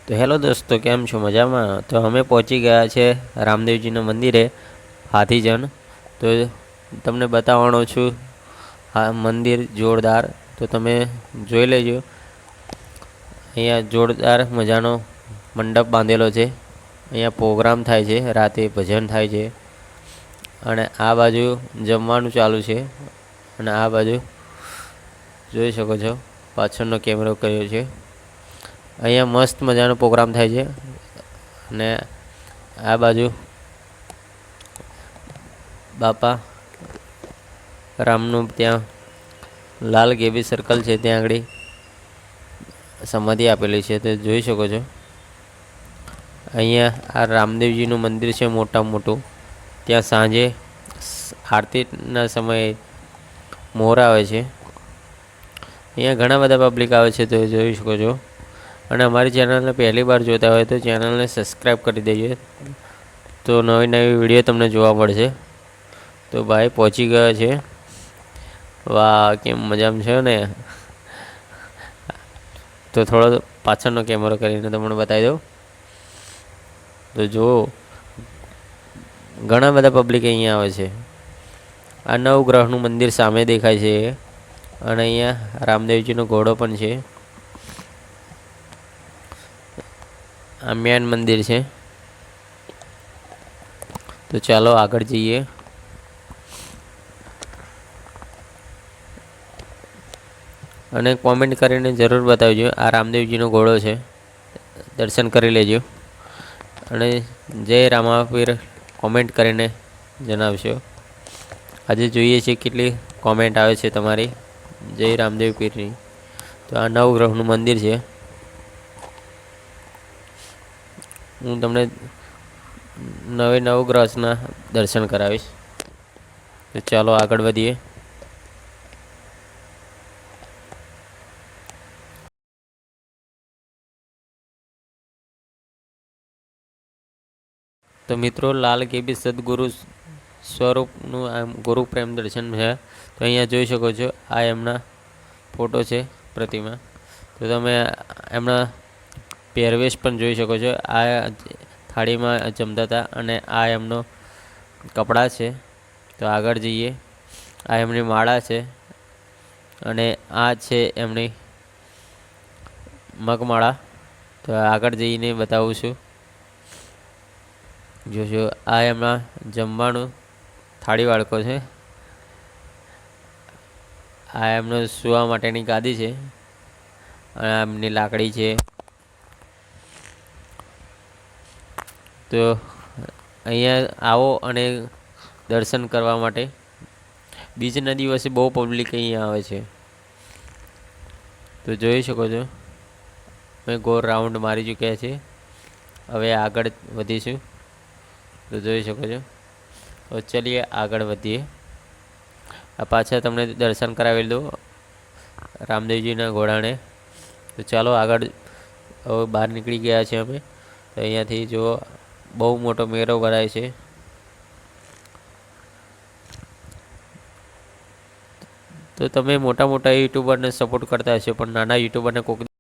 તો હેલો દોસ્તો, કેમ છો? મજામાં? તો અમે પહોંચી ગયા છે રામદેવજીના મંદિરે હાથીજન. તો તમને બતાવવાનો છું. હા, મંદિર જોરદાર, તો તમે જોઈ લેજો. અહીંયા જોરદાર મજાનો મંડપ બાંધેલો છે. અહીંયા પ્રોગ્રામ થાય છે, રાતે ભજન થાય છે. અને આ બાજુ જમવાનું ચાલુ છે. અને આ બાજુ જોઈ શકો છો, પાછળનો કેમેરો કર્યો છે. અહીંયા મસ્ત મજાનો પ્રોગ્રામ થાય છે. અને આ બાજુ બાપા રામનું ત્યાં લાલ ગેબી સર્કલ છે, ત્યાં આગળ સમાધિ આપેલી છે, તે જોઈ શકો છો. અહીંયા આ રામદેવજીનું મંદિર છે મોટા મોટું. ત્યાં સાંજે આરતીના સમયે મોર આવે છે. અહીંયા ઘણા બધા પબ્લિક આવે છે, તો જોઈ શકો છો. અને અમારી ચેનલને પહેલી વાર જોતા હોય તો ચેનલને સબસ્ક્રાઈબ કરી દેજો, તો નવી નવી વિડીયો તમને જોવા મળશે. તો ભાઈ પહોંચી ગયો છે. વાહ, કેમ મજામાં છે ને. તો થોડો પાછળનો કેમેરો કરીને તમને બતાવી દઉં. તો જુઓ, ઘણા બધા પબ્લિક અહીંયા આવે છે. આ નવગ્રહનું મંદિર સામે દેખાય છે. અને અહીંયા રામદેવજીનો ઘોડો પણ છે. આ મેન મંદિર છે. તો ચાલો આગળ જઈએ. અને કોમેન્ટ કરીને જરૂર બતાવજો. આ રામદેવજીનો ઘોડો છે, દર્શન કરી લેજો. અને જય રામાપીર કોમેન્ટ કરીને જણાવશો. આજે જોઈએ છીએ કેટલી કોમેન્ટ આવે છે તમારી જય રામદેવ પીરની. તો આ નવગ્રહનું મંદિર છે. હું તમને નવગ્રહના દર્શન કરાવીશ. તો ચાલો આગળ વધીએ. તો મિત્રો, લાલ કેબી સદગુરુ સ્વરૂપનું આમ ગુરુ પ્રેમ દર્શન છે. તો અહીંયા જોઈ શકો છો, આ એમના ફોટો છે, પ્રતિમા. તો તમે એમના પહેરવેશ પણ જોઈ શકો છો. આ થાળીમાં જમતા હતા, અને આ એમનો કપડાં છે. તો આગળ જઈએ. આ એમની માળા છે. અને આ છે એમની મગમાળા. તો આગળ જઈને બતાવું છું. જોશો, આ એમના જમવાનું થાળી વાળકો છે. આ એમનો સુવા માટેની ગાદી છે. અને એમની લાકડી છે. તો અહીંયા આવો અને દર્શન કરવા માટે. બીજના દિવસે બહુ પબ્લિક અહીંયા આવે છે. તો જોઈ શકો છો, મેં ગોળ રાઉન્ડ મારી ચૂક્યા છે. હવે આગળ વધીશું. તો જોઈ શકો છો. તો ચલીએ આગળ વધીએ. આ પાછા તમને દર્શન કરાવી દો રામદેવજીના ઘોડાને. તો ચાલો આગળ. હવે બહાર નીકળી ગયા છે અમે. તો અહીંયાથી જો બહુ મોટો મેળો ભરાય છે. તો તમે મોટા મોટા યુટ્યુબરને સપોર્ટ કરતા હશો, પણ નાના યુટ્યુબરને કોઈક